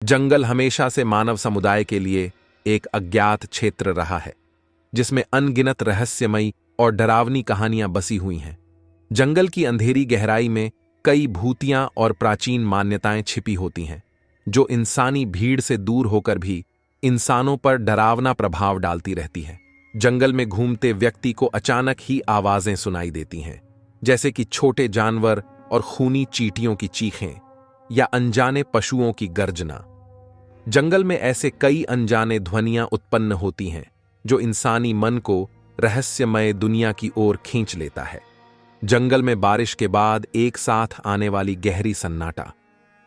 जंगल हमेशा से मानव समुदाय के लिए एक अज्ञात क्षेत्र रहा है, जिसमें अनगिनत रहस्यमयी और डरावनी कहानियां बसी हुई हैं। जंगल की अंधेरी गहराई में कई भूतियां और प्राचीन मान्यताएं छिपी होती हैं, जो इंसानी भीड़ से दूर होकर भी इंसानों पर डरावना प्रभाव डालती रहती हैं। जंगल में घूमते व्यक्ति को अचानक ही आवाजें सुनाई देती हैं, जैसे कि छोटे जानवर और खूनी चींटियों की चीखें या अनजाने पशुओं की गर्जना। जंगल में ऐसे कई अनजाने ध्वनियां उत्पन्न होती हैं जो इंसानी मन को रहस्यमय दुनिया की ओर खींच लेता है। जंगल में बारिश के बाद एक साथ आने वाली गहरी सन्नाटा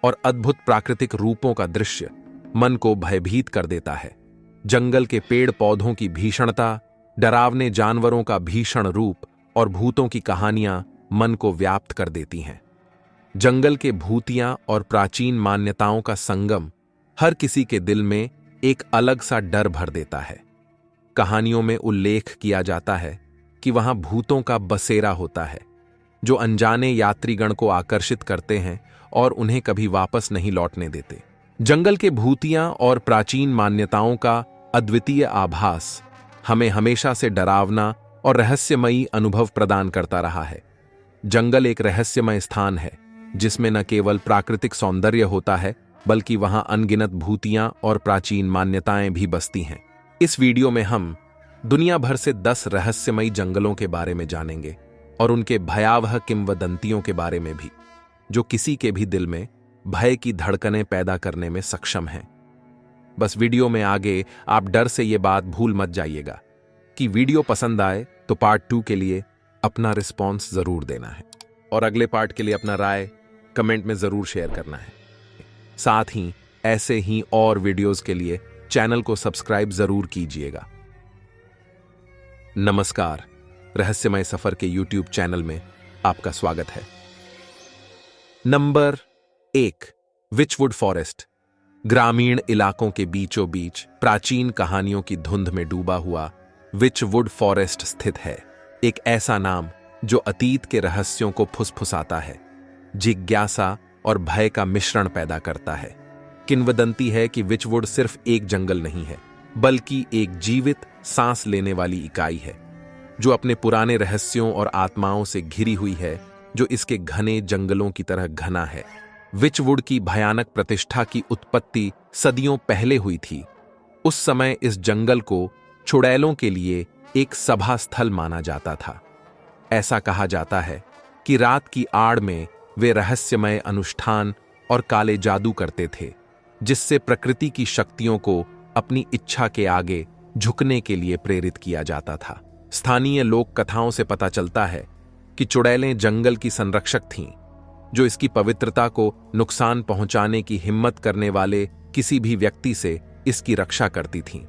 और अद्भुत प्राकृतिक रूपों का दृश्य मन को भयभीत कर देता है। जंगल के पेड़ पौधों की भीषणता, डरावने जानवरों का भीषण रूप और भूतों की कहानियां मन को व्याप्त कर देती हैं। जंगल के भूतियां और प्राचीन मान्यताओं का संगम हर किसी के दिल में एक अलग सा डर भर देता है। कहानियों में उल्लेख किया जाता है कि वहां भूतों का बसेरा होता है, जो अनजाने यात्रीगण को आकर्षित करते हैं और उन्हें कभी वापस नहीं लौटने देते। जंगल के भूतियां और प्राचीन मान्यताओं का अद्वितीय आभास हमें हमेशा से डरावना और रहस्यमयी अनुभव प्रदान करता रहा है। जंगल एक रहस्यमय स्थान है, जिसमें न केवल प्राकृतिक सौंदर्य होता है, बल्कि वहां अनगिनत भूतियां और प्राचीन मान्यताएं भी बसती हैं। इस वीडियो में हम दुनिया भर से 10 रहस्यमयी जंगलों के बारे में जानेंगे और उनके भयावह किंवदंतियों के बारे में भी, जो किसी के भी दिल में भय की धड़कनें पैदा करने में सक्षम हैं। बस वीडियो में आगे आप डर से ये बात भूल मत जाइएगा कि वीडियो पसंद आए तो पार्ट 2 के लिए अपना रिस्पॉन्स जरूर देना है और अगले पार्ट के लिए अपना राय कमेंट में जरूर शेयर करना है। साथ ही ऐसे ही और वीडियोस के लिए चैनल को सब्सक्राइब जरूर कीजिएगा। नमस्कार, रहस्यमय सफर के यूट्यूब चैनल में आपका स्वागत है। Number 1, Wychwood Forest. ग्रामीण इलाकों के बीचों बीच प्राचीन कहानियों की धुंध में डूबा हुआ विचवुड फॉरेस्ट स्थित है। एक ऐसा नाम जो अतीत के रहस्यों को फुसफुसाता है, जिज्ञासा और भय का मिश्रण पैदा करता है। किंवदंती है कि विचवुड सिर्फ एक जंगल नहीं है, बल्कि एक जीवित, सांस लेने वाली इकाई है, जो अपने पुराने रहस्यों और आत्माओं से घिरी हुई है, जो इसके घने जंगलों की तरह घना है। विचवुड की भयानक प्रतिष्ठा की उत्पत्ति सदियों पहले हुई थी। उस समय इस जंगल को चुड़ैलों के लिए एक सभा स्थल माना जाता था। ऐसा कहा जाता है कि रात की आड़ में वे रहस्यमय अनुष्ठान और काले जादू करते थे, जिससे प्रकृति की शक्तियों को अपनी इच्छा के आगे झुकने के लिए प्रेरित किया जाता था। स्थानीय लोक कथाओं से पता चलता है कि चुड़ैलें जंगल की संरक्षक थीं, जो इसकी पवित्रता को नुकसान पहुंचाने की हिम्मत करने वाले किसी भी व्यक्ति से इसकी रक्षा करती थीं।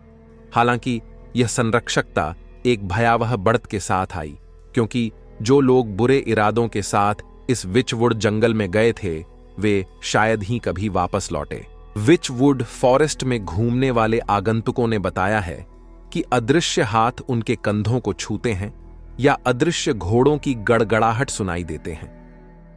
हालांकि यह संरक्षकता एक भयावह बढ़त के साथ आई, क्योंकि जो लोग बुरे इरादों के साथ इस विचवुड जंगल में गए थे, वे शायद ही कभी वापस लौटे। विचवुड फॉरेस्ट में घूमने वाले आगंतुकों ने बताया है कि अदृश्य हाथ उनके कंधों को छूते हैं या अदृश्य घोड़ों की गड़गड़ाहट सुनाई देते हैं।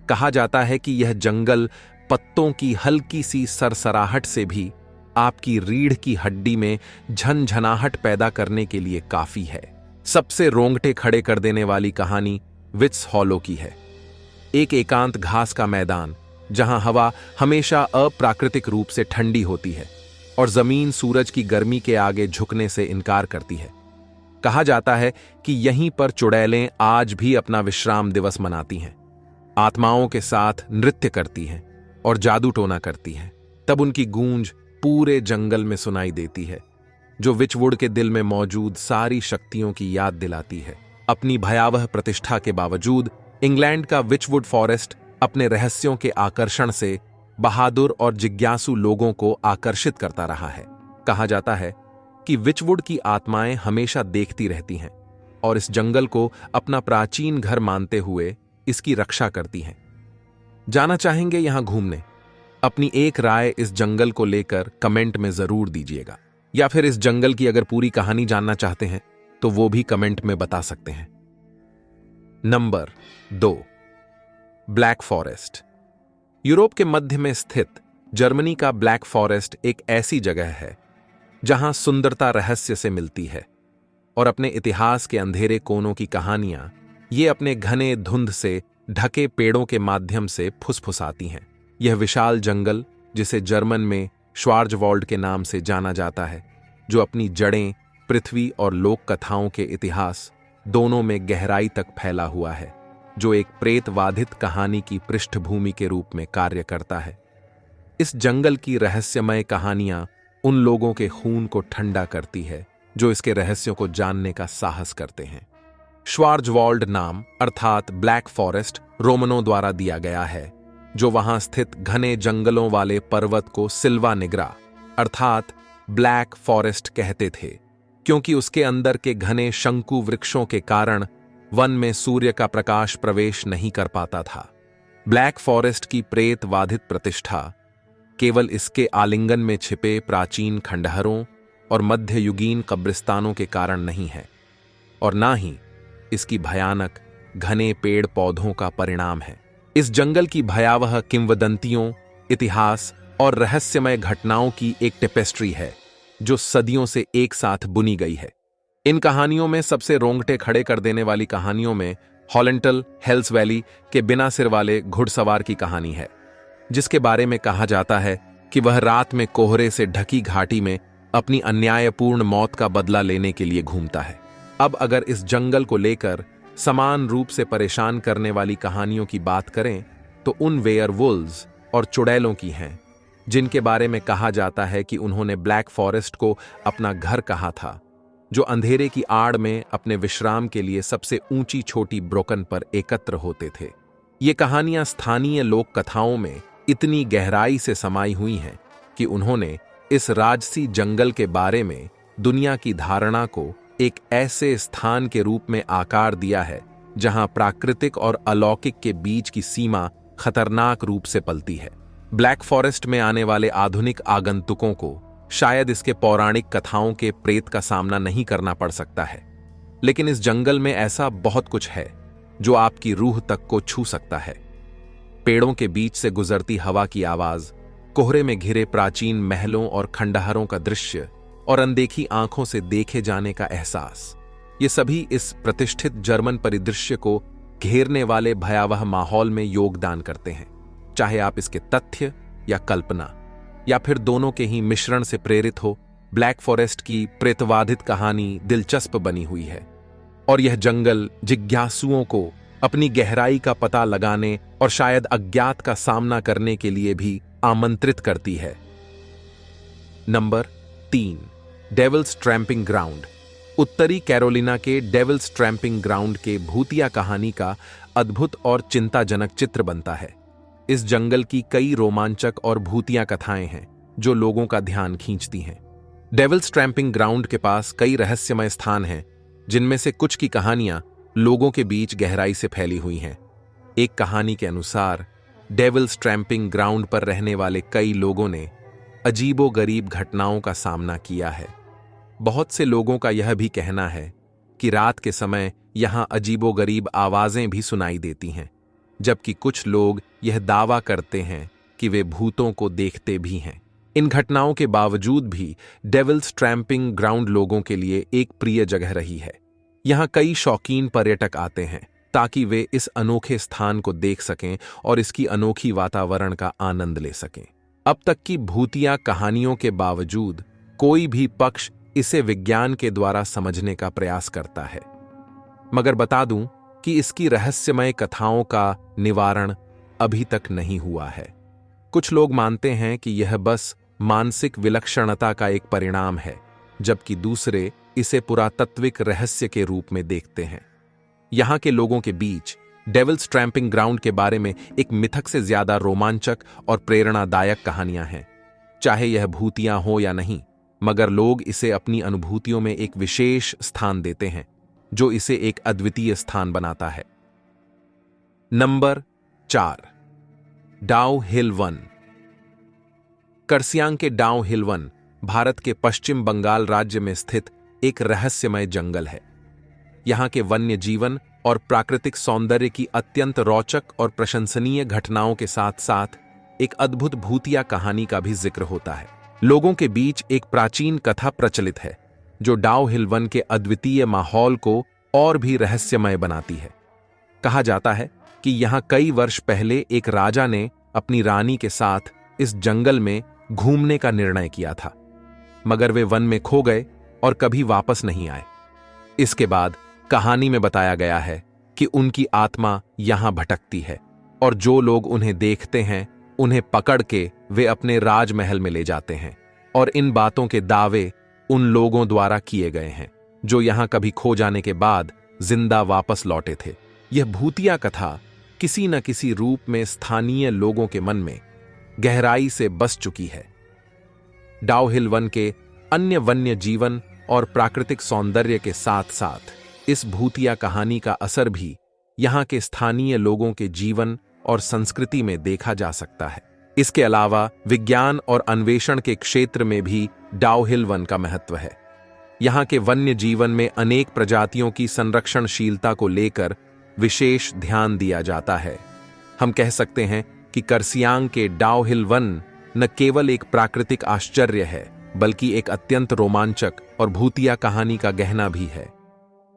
कहा जाता है कि यह जंगल पत्तों की हल्की सी सरसराहट से भी आपकी रीढ़ की हड्डी में झनझनाहट पैदा करने के लिए काफी है। सबसे रोंगटे खड़े कर देने वाली कहानी विट्स हॉलो की है। एक एकांत घास का मैदान, जहां हवा हमेशा अप्राकृतिक रूप से ठंडी होती है और जमीन सूरज की गर्मी के आगे झुकने से इनकार करती है। कहा जाता है कि यहीं पर चुड़ैलें आज भी अपना विश्राम दिवस मनाती हैं, आत्माओं के साथ नृत्य करती हैं और जादू टोना करती हैं। तब उनकी गूंज पूरे जंगल में सुनाई देती है, जो विचवुड के दिल में मौजूद सारी शक्तियों की याद दिलाती है। अपनी भयावह प्रतिष्ठा के बावजूद इंग्लैंड का विचवुड फॉरेस्ट अपने रहस्यों के आकर्षण से बहादुर और जिज्ञासु लोगों को आकर्षित करता रहा है। कहा जाता है कि विचवुड की आत्माएं हमेशा देखती रहती हैं और इस जंगल को अपना प्राचीन घर मानते हुए इसकी रक्षा करती हैं। जाना चाहेंगे यहां घूमने? अपनी एक राय इस जंगल को लेकर कमेंट में जरूर दीजिएगा, या फिर इस जंगल की अगर पूरी कहानी जानना चाहते हैं तो वो भी कमेंट में बता सकते हैं। Number 2, black forest. यूरोप के मध्य में स्थित जर्मनी का ब्लैक फॉरेस्ट एक ऐसी जगह है जहां सुंदरता रहस्य से मिलती है और अपने इतिहास के अंधेरे कोनों की कहानियां ये अपने घने धुंध से ढके पेड़ों के माध्यम से फुसफुसाती हैं। यह विशाल जंगल, जिसे जर्मन में श्वार्ज़वाल्ड के नाम से जाना जाता है, जो अपनी जड़ें पृथ्वी और लोक कथाओं के इतिहास दोनों में गहराई तक फैला हुआ है, जो एक प्रेतवाधित कहानी की पृष्ठभूमि के रूप में कार्य करता है। इस जंगल की रहस्यमय कहानियां उन लोगों के खून को ठंडा करती है जो इसके रहस्यों को जानने का साहस करते हैं। श्वार्ज़वाल्ड नाम अर्थात ब्लैक फॉरेस्ट रोमनों द्वारा दिया गया है, जो वहां स्थित घने जंगलों वाले पर्वत को सिल्वा निग्रा अर्थात ब्लैक फॉरेस्ट कहते थे, क्योंकि उसके अंदर के घने शंकु वृक्षों के कारण वन में सूर्य का प्रकाश प्रवेश नहीं कर पाता था। ब्लैक फॉरेस्ट की प्रेतवाधित प्रतिष्ठा केवल इसके आलिंगन में छिपे प्राचीन खंडहरों और मध्ययुगीन कब्रिस्तानों के कारण नहीं है, और ना ही इसकी भयानक घने पेड़ पौधों का परिणाम है। इस जंगल की भयावह किंवदंतियों, इतिहास और रहस्यमय घटनाओं की एक टेपेस्ट्री है जो सदियों से एक साथ बुनी गई है। इन कहानियों में सबसे रोंगटे खड़े कर देने वाली कहानियों में हॉलेंटल हेल्स वैली के बिना सिर वाले घुड़सवार की कहानी है, जिसके बारे में कहा जाता है कि वह रात में कोहरे से ढकी घाटी में अपनी अन्यायपूर्ण मौत का बदला लेने के लिए घूमता है। अब अगर इस जंगल को लेकर समान रूप से परेशान करने वाली कहानियों की बात करें तो उन वेयरवुल्व्स और चुड़ैलों की हैं, जिनके बारे में कहा जाता है कि उन्होंने ब्लैक फॉरेस्ट को अपना घर कहा था, जो अंधेरे की आड़ में अपने विश्राम के लिए सबसे ऊंची छोटी ब्रोकन पर एकत्र होते थे। ये कहानियां स्थानीय लोक कथाओं में इतनी गहराई से समाई हुई हैं कि उन्होंने इस राजसी जंगल के बारे में दुनिया की धारणा को एक ऐसे स्थान के रूप में आकार दिया है जहां प्राकृतिक और अलौकिक के बीच की सीमा खतरनाक रूप से पलती है। ब्लैक फॉरेस्ट में आने वाले आधुनिक आगंतुकों को शायद इसके पौराणिक कथाओं के प्रेत का सामना नहीं करना पड़ सकता है, लेकिन इस जंगल में ऐसा बहुत कुछ है जो आपकी रूह तक को छू सकता है। पेड़ों के बीच से गुजरती हवा की आवाज, कोहरे में घिरे प्राचीन महलों और खंडहरों का दृश्य और अनदेखी आंखों से देखे जाने का एहसास, ये सभी इस प्रतिष्ठित जर्मन परिदृश्य को घेरने वाले भयावह माहौल में योगदान करते हैं। चाहे आप इसके तथ्य या कल्पना या फिर दोनों के ही मिश्रण से प्रेरित हो, ब्लैक फॉरेस्ट की प्रेतवाधित कहानी दिलचस्प बनी हुई है और यह जंगल जिज्ञासुओं को अपनी गहराई का पता लगाने और शायद अज्ञात का सामना करने के लिए भी आमंत्रित करती है। Number 3, Devil's Tramping Ground. उत्तरी कैरोलिना के डेविल्स ट्रैम्पिंग ग्राउंड के भूतिया कहानी का अद्भुत और चिंताजनक चित्र बनता है। इस जंगल की कई रोमांचक और भूतिया कथाएं हैं जो लोगों का ध्यान खींचती हैं। डेविल्स ट्रैम्पिंग ग्राउंड के पास कई रहस्यमय स्थान हैं, जिनमें से कुछ की कहानियां लोगों के बीच गहराई से फैली हुई हैं। एक कहानी के अनुसार डेविल्स ट्रैम्पिंग ग्राउंड पर रहने वाले कई लोगों ने अजीबोगरीब घटनाओं का सामना किया है। बहुत से लोगों का यह भी कहना है कि रात के समय यहां अजीबोगरीब आवाजें भी सुनाई देती हैं, जबकि कुछ लोग यह दावा करते हैं कि वे भूतों को देखते भी हैं। इन घटनाओं के बावजूद भी डेविल्स ट्रैम्पिंग ग्राउंड लोगों के लिए एक प्रिय जगह रही है। यहां कई शौकीन पर्यटक आते हैं ताकि वे इस अनोखे स्थान को देख सकें और इसकी अनोखी वातावरण का आनंद ले सकें। अब तक की भूतिया कहानियों के बावजूद कोई भी पक्ष इसे विज्ञान के द्वारा समझने का प्रयास करता है, मगर बता दूं कि इसकी रहस्यमय कथाओं का निवारण अभी तक नहीं हुआ है। कुछ लोग मानते हैं कि यह बस मानसिक विलक्षणता का एक परिणाम है, जबकि दूसरे इसे पुरातत्विक रहस्य के रूप में देखते हैं। यहां के लोगों के बीच डेविल्स ट्रैम्पिंग ग्राउंड के बारे में एक मिथक से ज्यादा रोमांचक और प्रेरणादायक कहानियां हैं। चाहे यह भूतियां हो या नहीं, मगर लोग इसे अपनी अनुभूतियों में एक विशेष स्थान देते हैं, जो इसे एक अद्वितीय स्थान बनाता है। नंबर 4, डाउ हिल वन। करसियांग के डाउ हिल वन भारत के पश्चिम बंगाल राज्य में स्थित एक रहस्यमय जंगल है। यहां के वन्य जीवन और प्राकृतिक सौंदर्य की अत्यंत रोचक और प्रशंसनीय घटनाओं के साथ साथ एक अद्भुत भूतिया कहानी का भी जिक्र होता है। लोगों के बीच एक प्राचीन कथा प्रचलित है जो डाउहिल वन के अद्वितीय माहौल को और भी रहस्यमय बनाती है। कहा जाता है कि यहां कई वर्ष पहले एक राजा ने अपनी रानी के साथ इस जंगल में घूमने का निर्णय किया था, मगर वे वन में खो गए और कभी वापस नहीं आए। इसके बाद कहानी में बताया गया है कि उनकी आत्मा यहां भटकती है और जो लोग उन्हें देखते हैं उन्हें पकड़ के वे अपने राजमहल में ले जाते हैं, और इन बातों के दावे उन लोगों द्वारा किए गए हैं जो यहां कभी खो जाने के बाद जिंदा वापस लौटे थे। यह भूतिया कथा किसी न किसी रूप में स्थानीय लोगों के मन में गहराई से बस चुकी है। डाउहिल वन के अन्य वन्य जीवन और प्राकृतिक सौंदर्य के साथ साथ इस भूतिया कहानी का असर भी यहां के स्थानीय लोगों के जीवन और संस्कृति में देखा जा सकता है। इसके अलावा विज्ञान और अन्वेषण के क्षेत्र में भी डाउहिल वन का महत्व है। यहां के वन्य जीवन में अनेक प्रजातियों की संरक्षणशीलता को लेकर विशेष ध्यान दिया जाता है। हम कह सकते हैं कि कर्सियांग के डाउहिल वन न केवल एक प्राकृतिक आश्चर्य है, बल्कि एक अत्यंत रोमांचक और भूतिया कहानी का गहना भी है।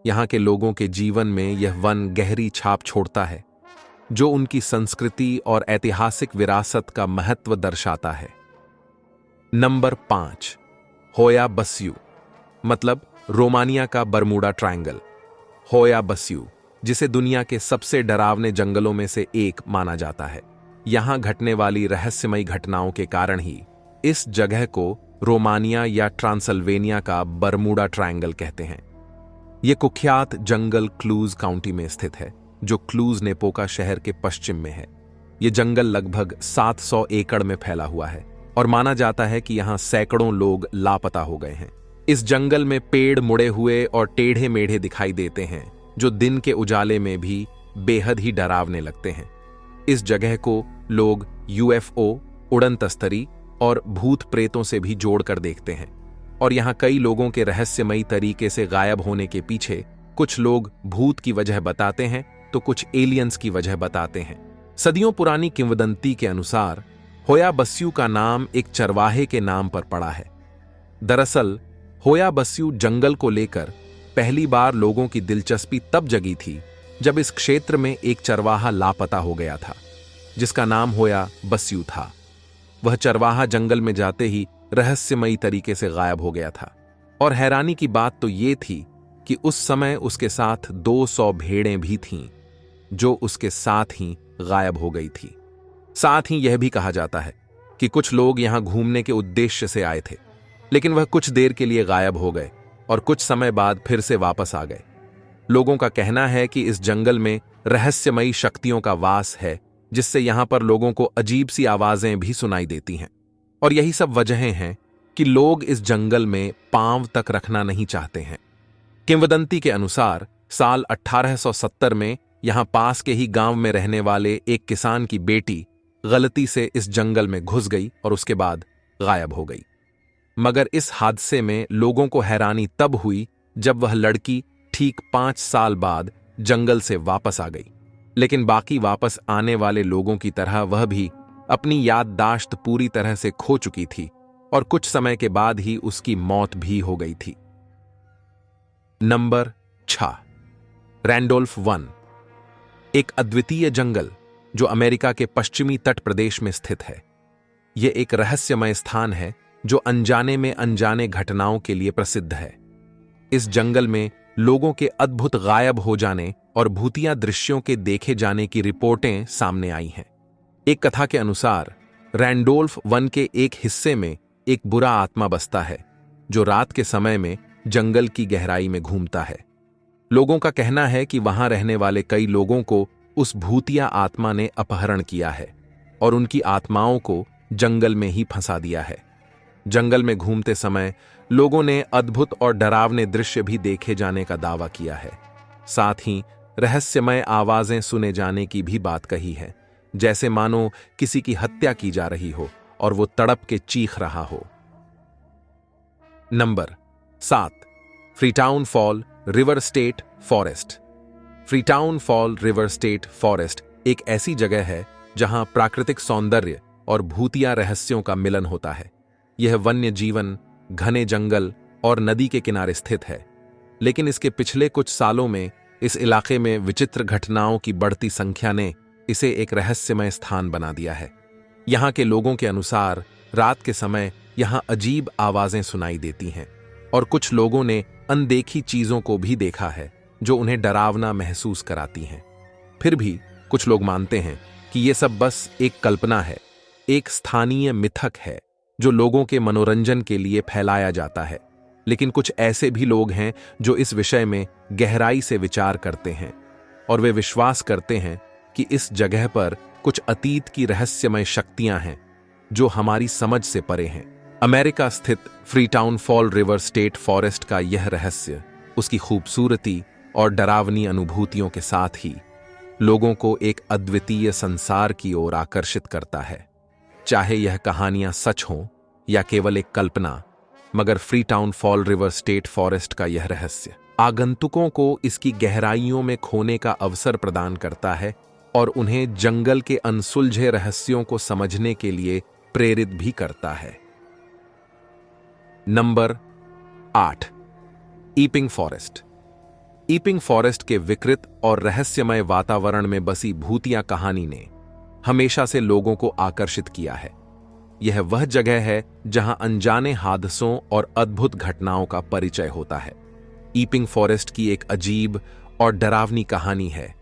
यहां के लोगों के जीवन में यह वन गहरी छाप छोड़ता है, जो उनकी संस्कृति और ऐतिहासिक विरासत का महत्व दर्शाता है। नंबर 5, होया बस्यू, मतलब रोमानिया का बरमूडा ट्रायंगल। होया बस्यू, जिसे दुनिया के सबसे डरावने जंगलों में से एक माना जाता है, यहां घटने वाली रहस्यमयी घटनाओं के कारण ही इस जगह को रोमानिया या ट्रांसल्वेनिया का बरमूडा ट्रायंगल कहते हैं। यह कुख्यात जंगल क्लूज काउंटी में स्थित है, जो क्लूज नेपोका शहर के पश्चिम में है। यह जंगल लगभग 700 एकड़ में फैला हुआ है और माना जाता है कि यहां सैकड़ों लोग लापता हो गए हैं। इस जंगल में पेड़ मुड़े हुए और टेढ़े मेढ़े दिखाई देते हैं, जो दिन के उजाले में भी बेहद ही डरावने लगते हैं। इस जगह को लोग यूएफओ, उड़न तस्तरी और भूत प्रेतों से भी जोड़कर देखते हैं, और यहां कई लोगों के रहस्यमयी तरीके से गायब होने के पीछे कुछ लोग भूत की वजह बताते हैं तो कुछ एलियंस की वजह बताते हैं। सदियों पुरानी किंवदंती के अनुसार होया बस्यू का नाम एक चरवाहे के नाम पर पड़ा है। दरअसल होया बस्यू जंगल को लेकर पहली बार लोगों की दिलचस्पी तब जगी थी जब इस क्षेत्र में एक चरवाहा लापता हो गया था, जिसका नाम होया बस्यू था। वह चरवाहा जंगल में जाते ही रहस्यमयी तरीके से गायब हो गया था, और हैरानी की बात तो ये थी कि उस समय उसके साथ 200 भेड़ें भी थीं, जो उसके साथ ही गायब हो गई थी। साथ ही यह भी कहा जाता है कि कुछ लोग यहां घूमने के उद्देश्य से आए थे, लेकिन वह कुछ देर के लिए गायब हो गए और कुछ समय बाद फिर से वापस आ गए। लोगों का कहना है कि इस जंगल में रहस्यमयी शक्तियों का वास है, जिससे यहां पर लोगों को अजीब सी आवाजें भी सुनाई देती हैं, और यही सब वजहें हैं कि लोग इस जंगल में पांव तक रखना नहीं चाहते हैं। किंवदंती के अनुसार साल 1870 में यहां पास के ही गांव में रहने वाले एक किसान की बेटी गलती से इस जंगल में घुस गई और उसके बाद गायब हो गई। मगर इस हादसे में लोगों को हैरानी तब हुई जब वह लड़की ठीक 5 साल बाद जंगल से वापस आ गई, लेकिन बाकी वापस आने वाले लोगों की तरह वह भी अपनी याददाश्त पूरी तरह से खो चुकी थी और कुछ समय के बाद ही उसकी मौत भी हो गई थी। नंबर 6, रैंडोल्फ वन, एक अद्वितीय जंगल जो अमेरिका के पश्चिमी तट प्रदेश में स्थित है। यह एक रहस्यमय स्थान है जो अनजाने में अनजाने घटनाओं के लिए प्रसिद्ध है। इस जंगल में लोगों के अद्भुत गायब हो जाने और भूतिया दृश्यों के देखे जाने की रिपोर्टें सामने आई हैं। एक कथा के अनुसार रैंडोल्फ वन के एक हिस्से में एक बुरा आत्मा बसता है, जो रात के समय में जंगल की गहराई में घूमता है। लोगों का कहना है कि वहां रहने वाले कई लोगों को उस भूतिया आत्मा ने अपहरण किया है और उनकी आत्माओं को जंगल में ही फंसा दिया है। जंगल में घूमते समय लोगों ने अद्भुत और डरावने दृश्य भी देखे जाने का दावा किया है। साथ ही रहस्यमय आवाजें सुने जाने की भी बात कही है, जैसे मानो किसी की हत्या की जा रही हो और वो तड़प के चीख रहा हो। Number 7, Freetown fall river state forest. Freetown fall river state forest एक ऐसी जगह है जहां प्राकृतिक सौंदर्य और भूतिया रहस्यों का मिलन होता है। यह वन्य जीवन, घने जंगल और नदी के किनारे स्थित है, लेकिन इसके पिछले कुछ सालों में इस इलाके में विचित्र घटनाओं की बढ़ती संख्या ने इसे एक रहस्यमय स्थान बना दिया है। यहाँ के लोगों के अनुसार रात के समय यहाँ अजीब आवाजें सुनाई देती हैं और कुछ लोगों ने अनदेखी चीजों को भी देखा है जो उन्हें डरावना महसूस कराती हैं। फिर भी कुछ लोग मानते हैं कि ये सब बस एक कल्पना है, एक स्थानीय मिथक है जो लोगों के मनोरंजन के लिए फैलाया जाता है। लेकिन कुछ ऐसे भी लोग हैं जो इस विषय में गहराई से विचार करते हैं और वे विश्वास करते हैं कि इस जगह पर कुछ अतीत की रहस्यमय शक्तियां हैं जो हमारी समझ से परे हैं। अमेरिका स्थित Freetown fall river state forest का यह रहस्य उसकी खूबसूरती और डरावनी अनुभूतियों के साथ ही लोगों को एक अद्वितीय संसार की ओर आकर्षित करता है। चाहे यह कहानियां सच हों या केवल एक कल्पना, मगर Freetown fall river state forest का यह रहस्य आगंतुकों को इसकी गहराइयों में खोने का अवसर प्रदान करता है और उन्हें जंगल के अनसुलझे रहस्यों को समझने के लिए प्रेरित भी करता है। Number 8, Epping Forest. Epping Forest के विकृत और रहस्यमय वातावरण में बसी भूतिया कहानी ने हमेशा से लोगों को आकर्षित किया है। यह वह जगह है जहां अनजाने हादसों और अद्भुत घटनाओं का परिचय होता है। ईपिंग फॉरेस्ट की एक अजीब और डरावनी कहानी है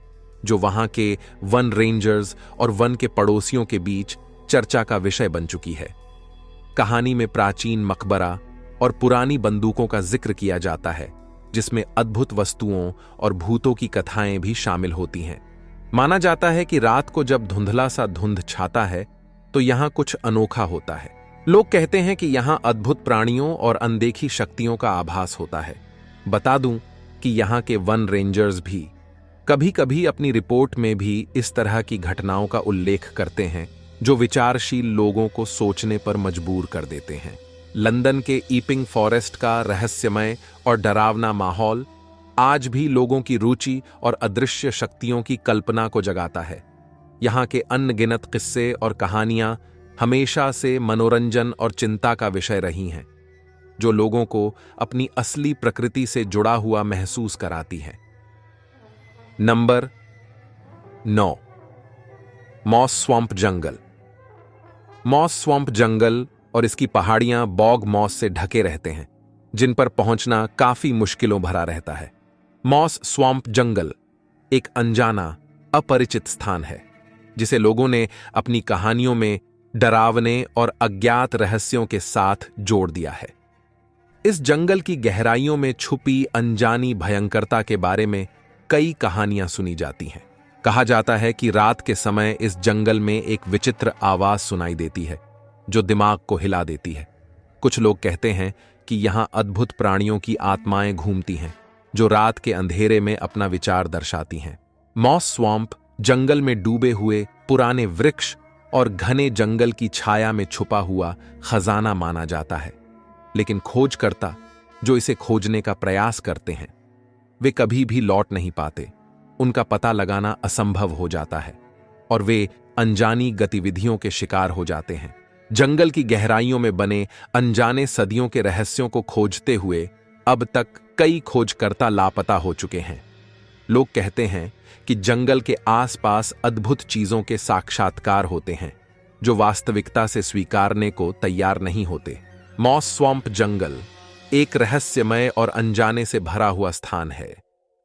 जो वहां के वन रेंजर्स और वन के पड़ोसियों के बीच चर्चा का विषय बन चुकी है। कहानी में प्राचीन मकबरा और पुरानी बंदूकों का जिक्र किया जाता है, जिसमें अद्भुत वस्तुओं और भूतों की कथाएं भी शामिल होती हैं। माना जाता है कि रात को जब धुंधला सा धुंध छाता है तो यहां कुछ अनोखा होता है। लोग कहते हैं कि यहां अद्भुत प्राणियों और अनदेखी शक्तियों का आभास होता है। बता दूं कि यहां के वन रेंजर्स भी कभी-कभी अपनी रिपोर्ट में भी इस तरह की घटनाओं का उल्लेख करते हैं जो विचारशील लोगों को सोचने पर मजबूर कर देते हैं। लंदन के ईपिंग फॉरेस्ट का रहस्यमय और डरावना माहौल आज भी लोगों की रुचि और अदृश्य शक्तियों की कल्पना को जगाता है। यहाँ के अनगिनत किस्से और कहानियां हमेशा से मनोरंजन और चिंता का विषय रही हैं, जो लोगों को अपनी असली प्रकृति से जुड़ा हुआ महसूस कराती हैं। नंबर 9, मॉस स्वैम्प जंगल। मॉस स्वैम्प जंगल और इसकी पहाड़ियां बॉग मॉस से ढके रहते हैं, जिन पर पहुंचना काफी मुश्किलों भरा रहता है। मॉस स्वैम्प जंगल एक अनजाना, अपरिचित स्थान है जिसे लोगों ने अपनी कहानियों में डरावने और अज्ञात रहस्यों के साथ जोड़ दिया है। इस जंगल की गहराइयों में छुपी अनजानी भयंकरता के बारे में कई कहानियां सुनी जाती हैं। कहा जाता है कि रात के समय इस जंगल में एक विचित्र आवाज सुनाई देती है जो दिमाग को हिला देती है। कुछ लोग कहते हैं कि यहां अद्भुत प्राणियों की आत्माएं घूमती हैं जो रात के अंधेरे में अपना विचार दर्शाती हैं। मॉस स्वैम्प जंगल में डूबे हुए पुराने वृक्ष और घने जंगल की छाया में छुपा हुआ खजाना माना जाता है, लेकिन खोजकर्ता जो इसे खोजने का प्रयास करते हैं वे कभी भी लौट नहीं पाते। उनका पता लगाना असंभव हो जाता है और वे अनजानी गतिविधियों के शिकार हो जाते हैं। जंगल की गहराइयों में बने अनजाने सदियों के रहस्यों को खोजते हुए अब तक कई खोजकर्ता लापता हो चुके हैं। लोग कहते हैं कि जंगल के आसपास अद्भुत चीजों के साक्षात्कार होते हैं जो वास्तविकता से स्वीकारने को तैयार नहीं होते। मॉस स्वैम्प जंगल एक रहस्यमय और अनजाने से भरा हुआ स्थान है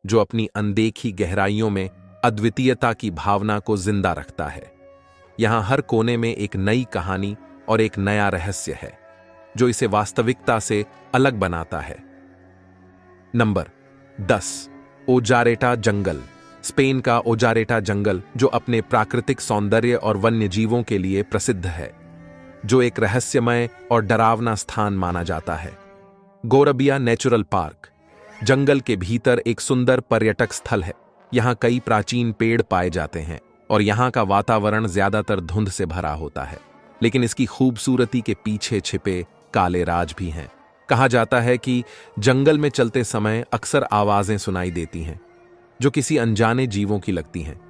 जो अपनी अनदेखी गहराइयों में अद्वितीयता की भावना को जिंदा रखता है। यहां हर कोने में एक नई कहानी और एक नया रहस्य है जो इसे वास्तविकता से अलग बनाता है। नंबर 10, ओजारेटा जंगल। स्पेन का ओजारेटा जंगल जो अपने प्राकृतिक सौंदर्य और वन्य जीवों के लिए प्रसिद्ध है, जो एक रहस्यमय और डरावना स्थान माना जाता है। गोरबिया नेचुरल पार्क जंगल के भीतर एक सुंदर पर्यटक स्थल है। यहाँ कई प्राचीन पेड़ पाए जाते हैं और यहाँ का वातावरण ज्यादातर धुंध से भरा होता है, लेकिन इसकी खूबसूरती के पीछे छिपे काले राज भी हैं। कहा जाता है कि जंगल में चलते समय अक्सर आवाजें सुनाई देती हैं जो किसी अनजाने जीवों की लगती हैं।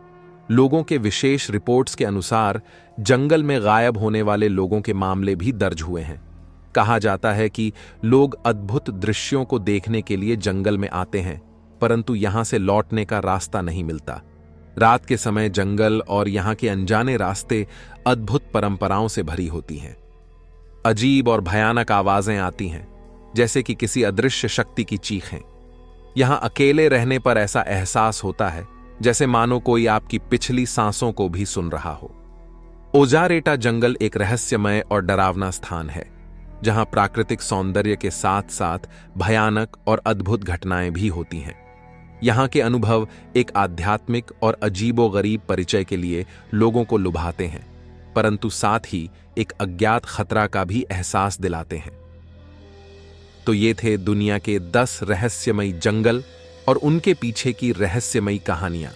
लोगों के विशेष रिपोर्ट्स के अनुसार जंगल में गायब होने वाले लोगों के मामले भी दर्ज हुए हैं। कहा जाता है कि लोग अद्भुत दृश्यों को देखने के लिए जंगल में आते हैं, परंतु यहां से लौटने का रास्ता नहीं मिलता। रात के समय जंगल और यहां के अनजाने रास्ते अद्भुत परंपराओं से भरी होती हैं। अजीब और भयानक आवाजें आती हैं, जैसे कि किसी अदृश्य शक्ति की चीखें। यहां अकेले रहने पर ऐसा एहसास होता है जैसे मानो कोई आपकी पिछली सांसों को भी सुन रहा हो। ओजारेटा जंगल एक रहस्यमय और डरावना स्थान है, जहां प्राकृतिक सौंदर्य के साथ साथ भयानक और अद्भुत घटनाएं भी होती हैं। यहां के अनुभव एक आध्यात्मिक और अजीबोगरीब परिचय के लिए लोगों को लुभाते हैं, परंतु साथ ही एक अज्ञात खतरा का भी एहसास दिलाते हैं। तो ये थे दुनिया के 10 रहस्यमयी जंगल और उनके पीछे की रहस्यमयी कहानियां।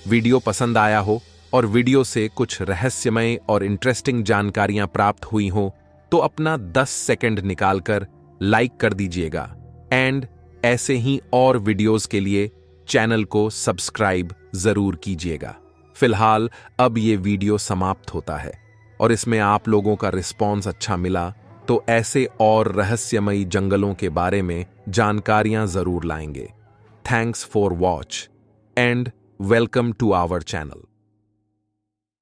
वीडियो पसंद आया हो और वीडियो से कुछ रहस्यमय और इंटरेस्टिंग जानकारियां प्राप्त हुई हो तो अपना 10 सेकंड निकालकर लाइक कर दीजिएगा एंड ऐसे ही और वीडियोस के लिए चैनल को सब्सक्राइब जरूर कीजिएगा। फिलहाल अब ये वीडियो समाप्त होता है और इसमें आप लोगों का रिस्पॉन्स अच्छा मिला तो ऐसे और रहस्यमयी जंगलों के बारे में जानकारियां जरूर लाएंगे। Thanks for watch and welcome to our channel.